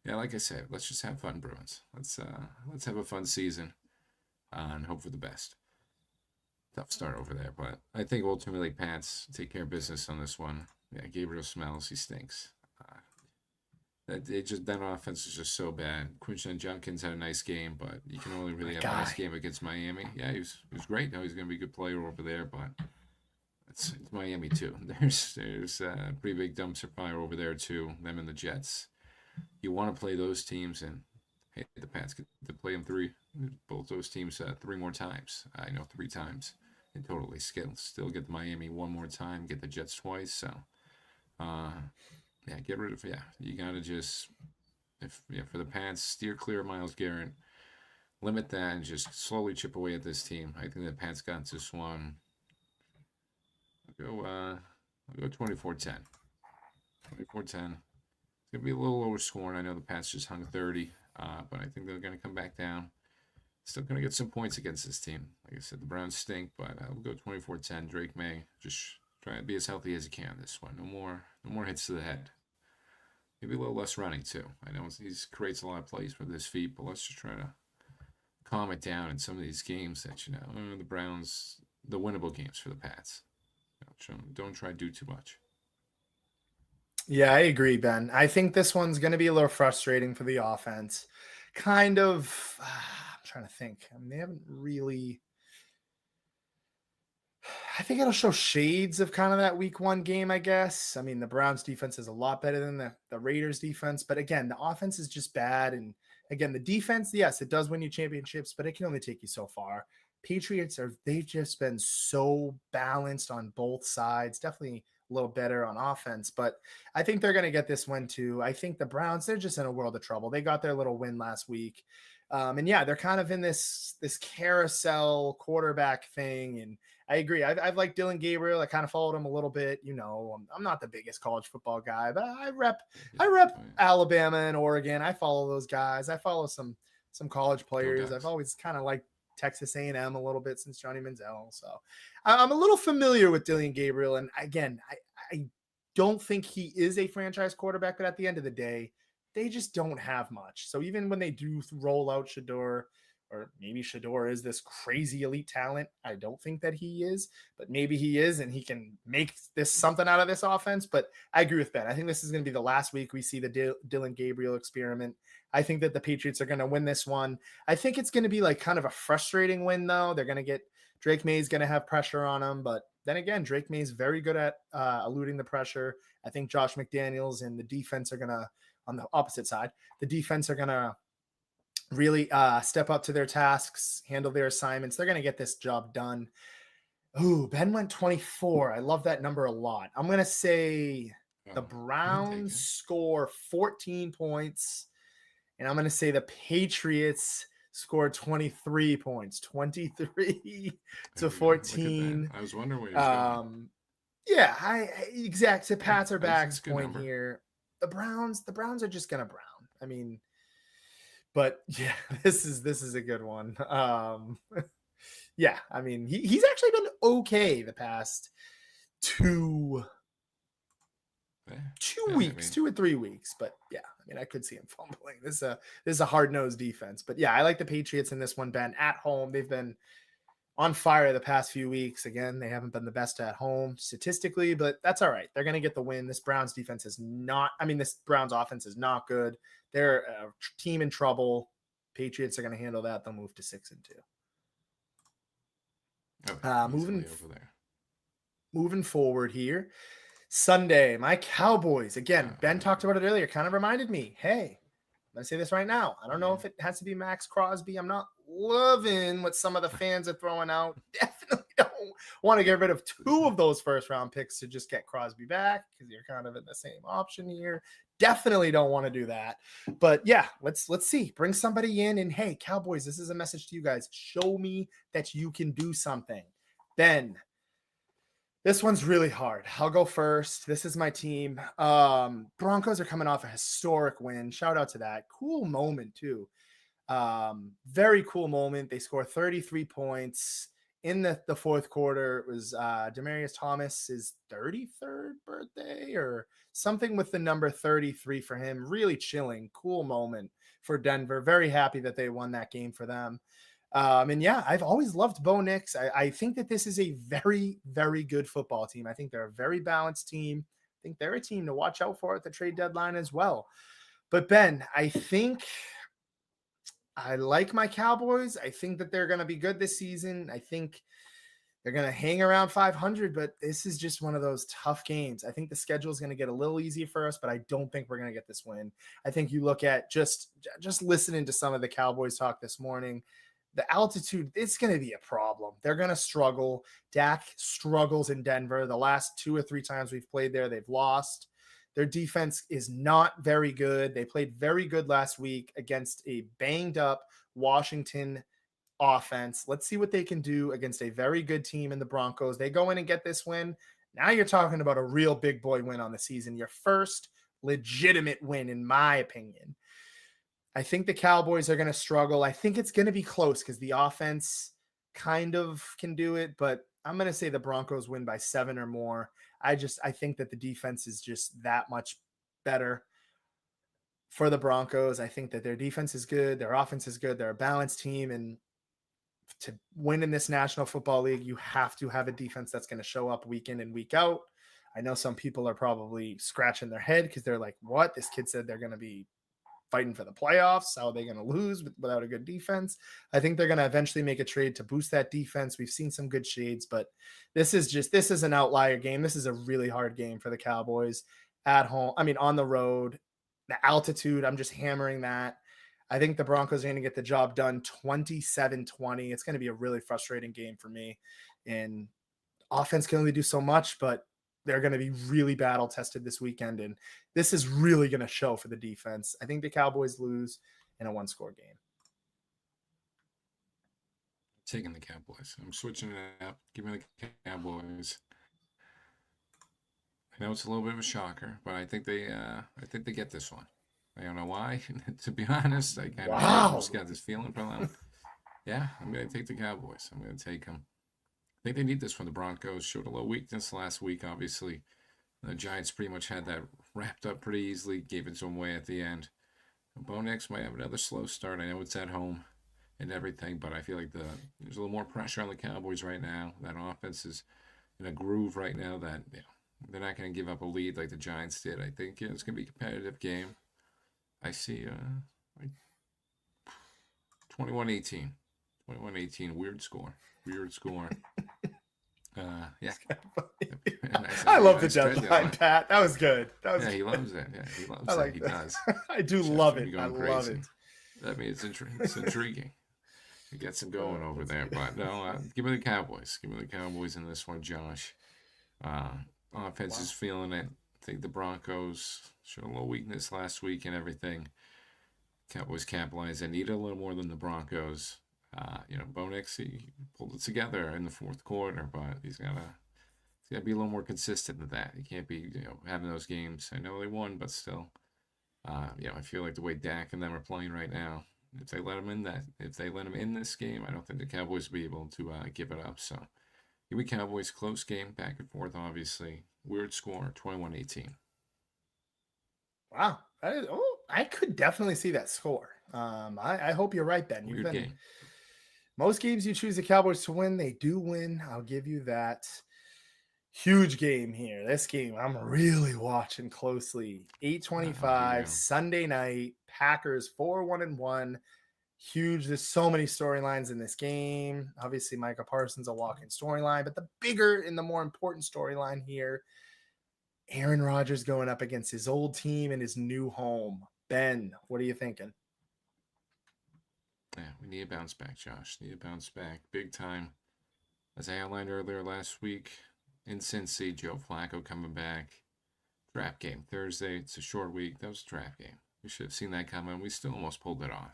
Yeah, like I said, let's just have fun, Bruins. Let's have a fun season and hope for the best. Tough start over there, but I think ultimately Pats take care of business on this one. Yeah, Gabriel smells. He stinks. That offense is just so bad. Quinton Junkins had a nice game, but you can only really have a nice game against Miami. Yeah, he was great. Now he's going to be a good player over there, but it's Miami too. There's a pretty big dumpster fire over there too. Them and the Jets. You want to play those teams, and hey, the Pats get to play them both those teams 3 more times. I know 3 times in total. They still get the Miami 1 more time, get the Jets twice. So, yeah, get rid of You gotta just for the Pats, steer clear of Myles Garrett, limit that, and just slowly chip away at this team. I think the Pats got this one. I'll go 24-10. 24-10. It's gonna be a little lower scoring. I know the Pats just hung 30, but I think they're gonna come back down. Still gonna get some points against this team. Like I said, the Browns stink, but we'll go 24-10. Drake May just try to be as healthy as he can this one. No more hits to the head. Maybe a little less running too. I know he creates a lot of plays with his feet, but let's just try to calm it down in some of these games that the Browns, the winnable games for the Pats. Don't try to do too much. Yeah, I agree, Ben. I think this one's going to be a little frustrating for the offense. I'm trying to think. I mean, they haven't really I think it'll show shades of kind of that week one game, I guess. I mean, the Browns defense is a lot better than the Raiders defense, but again, the offense is just bad. And again, the defense, yes, it does win you championships, but it can only take you so far. Patriots they've just been so balanced on both sides, definitely a little better on offense, but I think they're going to get this win too. I think the Browns, they're just in a world of trouble. They got their little win last week. And yeah, they're kind of in this carousel quarterback thing. And I agree. I've liked Dylan Gabriel. I kind of followed him a little bit. You know, I'm not the biggest college football guy, but I rep Alabama and Oregon. I follow those guys. I follow some college players. I've always kind of liked Texas A&M a little bit since Johnny Manziel. So I'm a little familiar with Dylan Gabriel. And again, I don't think he is a franchise quarterback, but at the end of the day, they just don't have much. So even when they do roll out Shador, or maybe Shador is this crazy elite talent, I don't think that he is, but maybe he is, and he can make this something out of this offense. But I agree with Ben. I think this is going to be the last week we see the Dylan Gabriel experiment. I think that the Patriots are going to win this one. I think it's going to be like kind of a frustrating win, though. They're going to get Drake May's going to have pressure on him, but then again, Drake May's very good at eluding the pressure. I think Josh McDaniels and the defense are going to, on the opposite side, the defense are going to really step up to their tasks, handle their assignments. They're going to get this job done. Ooh, Ben went 24. I love that number a lot. I'm going to say the Browns score 14 points, and I'm going to say the Patriots score 23 points, 23 to 14. I was wondering where you was going. Yeah, exact to Pats or backs point here. The Browns are just going to Brown. I mean, but yeah, this is a good one. Yeah, I mean, he's actually been okay the past two weeks, 2 or 3 weeks. But yeah, I mean, I could see him fumbling. This is a hard-nosed defense. But yeah, I like the Patriots in this one, Ben. At home, they've been on fire the past few weeks. Again, they haven't been the best at home statistically, but that's all right. They're going to get the win. This Browns defense is not, I mean, this Browns offense is not good. They're a team in trouble. Patriots are going to handle that. They'll move to 6-2. Moving forward here. Sunday, my Cowboys. Again, Ben talked about it earlier. Kind of reminded me, hey, I'm going to say this right now. I don't know if it has to be Max Crosby. I'm not loving what some of the fans are throwing out. Definitely don't want to get rid of 2 of those first-round picks to just get Crosby back because you're kind of in the same option here. Definitely don't want to do that. But yeah, let's see. Bring somebody in, and hey, Cowboys, this is a message to you guys. Show me that you can do something. Ben, this one's really hard. I'll go first. This is my team. Broncos are coming off a historic win. Shout out to that. Cool moment, too. Very cool moment. They score 33 points in the fourth quarter. It was Demaryius Thomas's 33rd birthday or something with the number 33 for him. Really chilling. Cool moment for Denver. Very happy that they won that game for them. And yeah, I've always loved Bo Nix. I think that this is a very, very good football team. I think they're a very balanced team. I think they're a team to watch out for at the trade deadline as well. But Ben, I think I like my Cowboys. I think that they're going to be good this season. I think they're going to hang around 500, but this is just one of those tough games. I think the schedule is going to get a little easier for us, but I don't think we're going to get this win. I think you look at just listening to some of the Cowboys talk this morning, the altitude, it's going to be a problem. They're going to struggle. Dak struggles in Denver. The last 2 or 3 times we've played there, they've lost. Their defense is not very good. They played very good last week against a banged up Washington offense. Let's see what they can do against a very good team in the Broncos. They go in and get this win. Now you're talking about a real big boy win on the season. Your first legitimate win, in my opinion. I think the Cowboys are going to struggle. I think it's going to be close because the offense kind of can do it, but I'm going to say the Broncos win by 7 or more. I think that the defense is just that much better for the Broncos. I think that their defense is good. Their offense is good. They're a balanced team. And to win in this National Football League, you have to have a defense that's going to show up week in and week out. I know some people are probably scratching their head because they're like, what? This kid said they're going to be fighting for the playoffs. How are they going to lose without a good defense? I think they're going to eventually make a trade to boost that defense. We've seen some good shades, but this is an outlier game. This is a really hard game for the Cowboys at home. I mean, on the road, the altitude, I'm just hammering that. I think the Broncos are going to get the job done 27-20. It's going to be a really frustrating game for me. And offense can only do so much, but they're going to be really battle tested this weekend. And this is really going to show for the defense. I think the Cowboys lose in a 1-score game. Taking the Cowboys. I'm switching it up. Give me the Cowboys. I know it's a little bit of a shocker, but I think they get this one. I don't know why. To be honest, I kind of just got this feeling from them. Yeah, I'm going to take the Cowboys. I'm going to take them. I think they need this one. The Broncos showed a little weakness last week, obviously. The Giants pretty much had that wrapped up pretty easily, gave it some way at the end. Bo Nix might have another slow start. I know it's at home and everything, but I feel like there's a little more pressure on the Cowboys right now. That offense is in a groove right now that they're not going to give up a lead like the Giants did. I think it's going to be a competitive game. I see 21-18. 21-18. Weird score. Yeah. I love the deadline, Pat. That was good. He loves it. Yeah, he loves it. He does. I do love it. I love it. That means it's intriguing. It gets him going over there. But no, give me the Cowboys. Give me the Cowboys in this one, Josh. Offense is feeling it. I think the Broncos showed a little weakness last week and everything. Cowboys capitalized. They need a little more than the Broncos. Bo Nix, he pulled it together in the fourth quarter, but he's got to be a little more consistent than that. He can't be having those games. I know they won, but still, I feel like the way Dak and them are playing right now, if they let him in this game, I don't think the Cowboys will be able to give it up. So, give me Cowboys, close game, back and forth, obviously. Weird score, 21-18. Wow. I could definitely see that score. I hope you're right, Ben. Weird game. Most games you choose the Cowboys to win, they do win. I'll give you that. Huge game here. This game I'm really watching closely. 8:25 Sunday night. Packers 4-1-1. Huge. There's so many storylines in this game. Obviously, Micah Parsons a walk-in storyline, but the bigger and the more important storyline here, Aaron Rodgers going up against his old team in his new home. Ben, what are you thinking? Yeah, we need a bounce back, Josh. Need a bounce back. Big time. As I outlined earlier last week, in Cincy, Joe Flacco coming back. Draft game Thursday. It's a short week. That was a draft game. We should have seen that coming. We still almost pulled it off.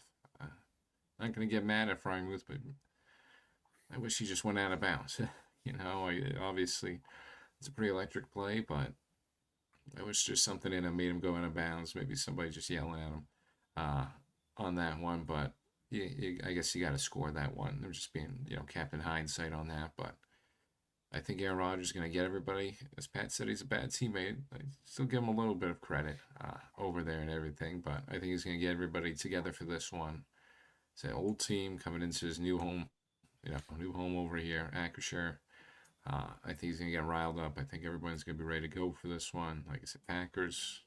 Not going to get mad at Frymuth, but I wish he just went out of bounds. Obviously, it's a pretty electric play, but I wish there's something in him made him go out of bounds. Maybe somebody just yelling at him on that one, but I guess you got to score that one. They're just being, Captain Hindsight on that, but I think Aaron Rodgers is going to get everybody. As Pat said, he's a bad teammate. I still give him a little bit of credit over there and everything, but I think he's going to get everybody together for this one. It's an old team coming into his new home, new home over here, Acrisure. I think he's going to get riled up. I think everyone's going to be ready to go for this one. Like I said, Packers,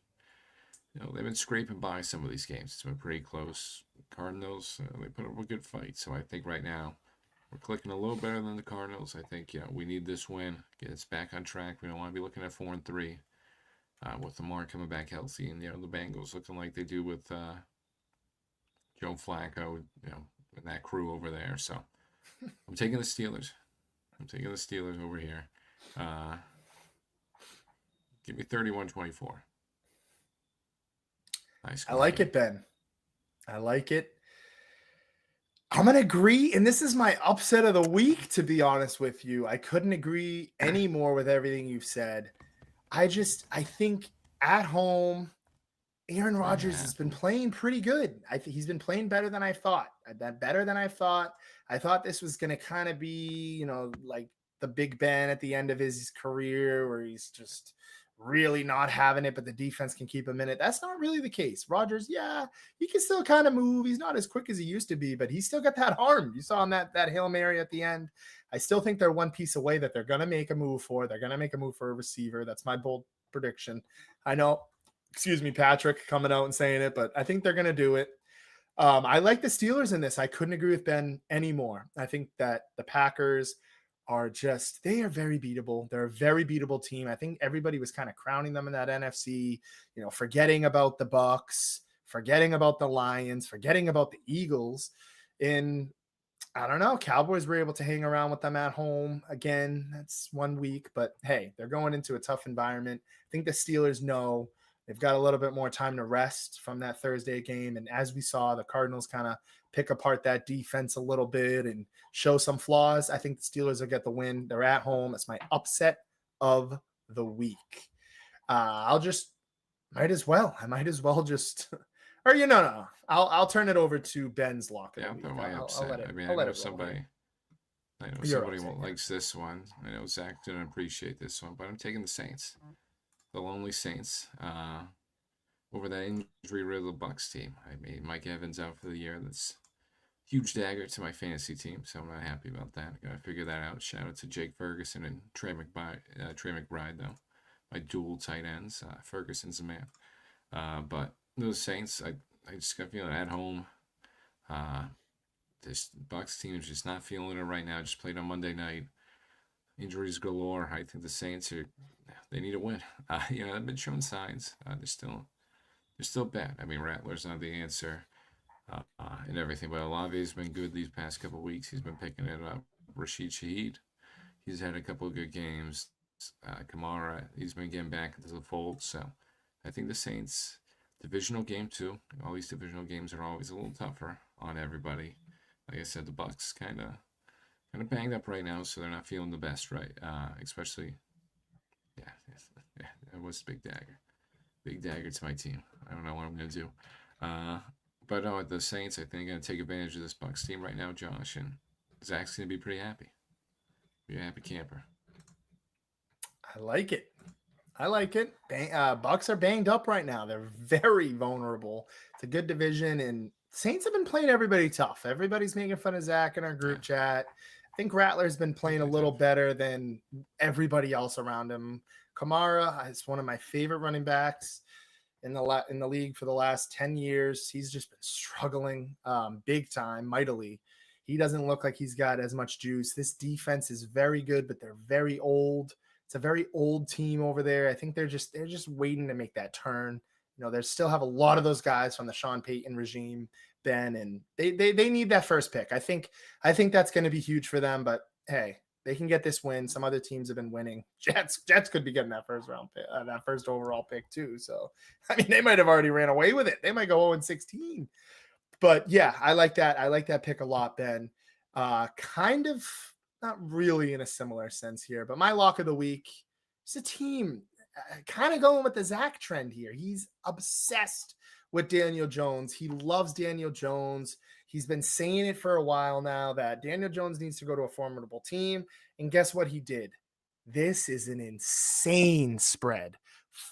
they've been scraping by some of these games. It's been pretty close. Cardinals, they put up a good fight. So I think right now we're clicking a little better than the Cardinals. I think, we need this win. Get us back on track. We don't want to be looking at 4-3 with Lamar coming back healthy and, the Bengals looking like they do with Joe Flacco, and that crew over there. So I'm taking the Steelers. Over here. Give me 31-24. Nice. I like it, Ben. I like it. I'm going to agree. And this is my upset of the week, to be honest with you. I couldn't agree any more with everything you've said. I think at home, Aaron Rodgers has been playing pretty good. I think he's been playing better than I thought. I thought this was going to kind of be, like the Big Ben at the end of his career where he's just really not having it, but the defense can keep him in it. That's not really the case. Rodgers, he can still kind of move. He's not as quick as he used to be, but he's still got that arm. You saw him that Hail Mary at the end. I still think they're one piece away that they're going to make a move for. They're going to make a move for a receiver. That's my bold prediction. I know excuse me, Patrick coming out and saying it, but I think they're going to do it. I like the Steelers in this. I couldn't agree with Ben anymore. I think that the Packers are just, they are very beatable. They're a very beatable team. I think everybody was kind of crowning them in that NFC, forgetting about the Bucks, forgetting about the Lions, forgetting about the Eagles. And I don't know. Cowboys were able to hang around with them at home again. That's 1 week, but hey, they're going into a tough environment. I think the Steelers know they've got a little bit more time to rest from that Thursday game. And as we saw, the Cardinals kind of pick apart that defense a little bit and show some flaws. I think the Steelers will get the win. They're at home. It's my upset of the week. I'll just might as well. I might as well just or no. I'll turn it over to Ben's lock of Yeah, the week. throw my upset. Let it. I mean, I'll I let know it roll. somebody. I know You're somebody upset, won't yeah. likes this one. I know Zach didn't appreciate this one, but I'm taking the Saints, the lonely Saints, over that injury-riddled Bucks team. I mean, Mike Evans out for the year. That's huge dagger to my fantasy team, so I'm not happy about that. I gotta figure that out. Shout out to Jake Ferguson and Trey McBride, though. My dual tight ends. Ferguson's a man. But those Saints, I just got feeling at home. This Bucks team is just not feeling it right now. Just played on Monday night. Injuries galore. I think the Saints they need a win. They've been showing signs. They're still bad. I mean, Rattler's not the answer and everything, but Olave's been good these past couple weeks. He's been picking it up. Rashid Shaheed, he's had a couple of good games. Kamara, he's been getting back into the fold. So I think the Saints, divisional game too. All these divisional games are always a little tougher on everybody. Like I said, the Bucks kind of banged up right now, so they're not feeling the best, right? Especially, yeah, that was a big dagger to my team. I don't know what I'm gonna do, but no, the Saints, I think, gonna take advantage of this Bucks team right now, Josh, and Zach's gonna be pretty happy. Be a happy camper. I like it. Bucks are banged up right now. They're very vulnerable. It's a good division, and Saints have been playing everybody tough. Everybody's making fun of Zach in our group chat. I think Rattler's been playing a little better than everybody else around him. Kamara is one of my favorite running backs in the league for the last 10 years. He's just been struggling big time, mightily. He doesn't look like he's got as much juice. This defense is very good, but they're very old. It's a very old team over there. I think they're just waiting to make that turn. They still have a lot of those guys from the Sean Payton regime, Ben, and they need that first pick. I think that's going to be huge for them. But hey, they can get this win. Some other teams have been winning. Jets could be getting that first round pick, that first overall pick too. So I mean, they might have already ran away with it. They might go 0-16. But yeah, I like that. I like that pick a lot, Ben. Kind of not really in a similar sense here, but my lock of the week is a team kind of going with the Zach trend here. He's obsessed with Daniel Jones. He loves Daniel Jones. He's been saying it for a while now that Daniel Jones needs to go to a formidable team. And guess what he did? This is an insane spread.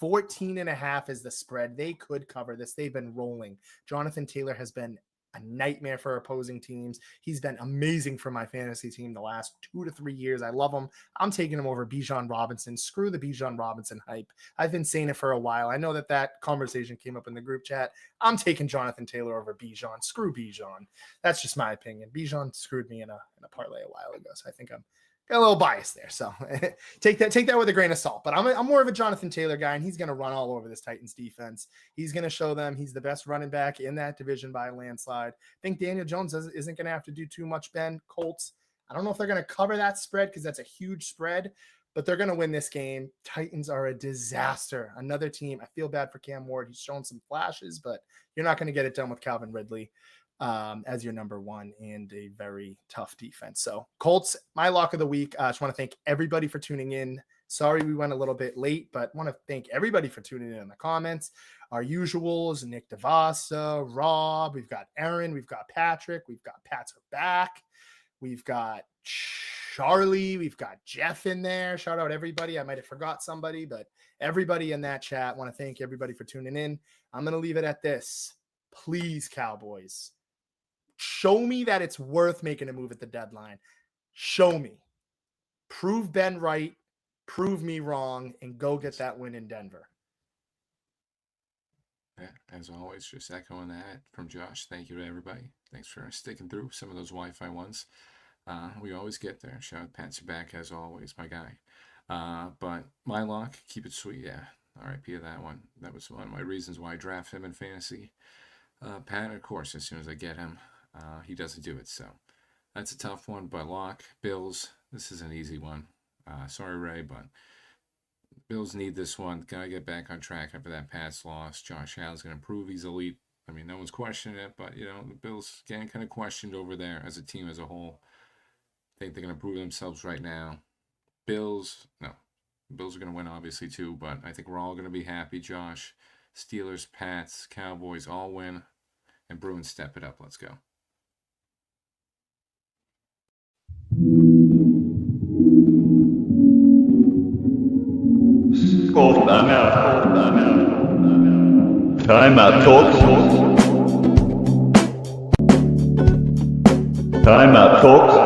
14.5 is the spread. They could cover this. They've been rolling. Jonathan Taylor has been a nightmare for opposing teams. He's been amazing for my fantasy team the last 2 to 3 years. I love him. I'm taking him over Bijan Robinson. Screw the Bijan Robinson hype. I've been saying it for a while. I know that conversation came up in the group chat. I'm taking Jonathan Taylor over Bijan. Screw Bijan. That's just my opinion. Bijan screwed me in a parlay a while ago, so I think I'm got a little bias there. So take that with a grain of salt. But I'm more of a Jonathan Taylor guy, and he's going to run all over this Titans defense. He's going to show them he's the best running back in that division by a landslide. I think Daniel Jones isn't going to have to do too much, Ben. Colts, I don't know if they're going to cover that spread because that's a huge spread, but they're going to win this game. Titans are a disaster. Another team. I feel bad for Cam Ward. He's shown some flashes, but you're not going to get it done with Calvin Ridley as your number one and a very tough defense. So Colts, my lock of the week. I just want to thank everybody for tuning in. Sorry we went a little bit late, but want to thank everybody for tuning in the comments. Our usuals, Nick DeVasa, Rob, we've got Aaron, we've got Patrick, we've got Pat's back, we've got Charlie, we've got Jeff in there. Shout out everybody. I might have forgot somebody, but everybody in that chat, want to thank everybody for tuning in. I'm going to leave it at this. Please, Cowboys, show me that it's worth making a move at the deadline. Show me. Prove Ben right. Prove me wrong. And go get that win in Denver. Yeah, as always, just echoing that from Josh. Thank you to everybody. Thanks for sticking through some of those Wi-Fi ones. We always get there. Shout out Pat's back as always, my guy. But my lock, keep it sweet. Yeah, RIP of that one. That was one of my reasons why I draft him in fantasy. Pat, of course, as soon as I get him, he doesn't do it. So that's a tough one. But lock, Bills, this is an easy one. Sorry, Ray, but Bills need this one. Gotta get back on track after that Pats loss. Josh Allen's gonna prove he's elite. I mean, no one's questioning it, but the Bills getting kind of questioned over there as a team as a whole. I think they're gonna prove themselves right now. Bills are gonna win obviously too, but I think we're all gonna be happy. Josh, Steelers, Pats, Cowboys all win, and Bruins step it up. Let's go. Time out, talks. Time out, talks.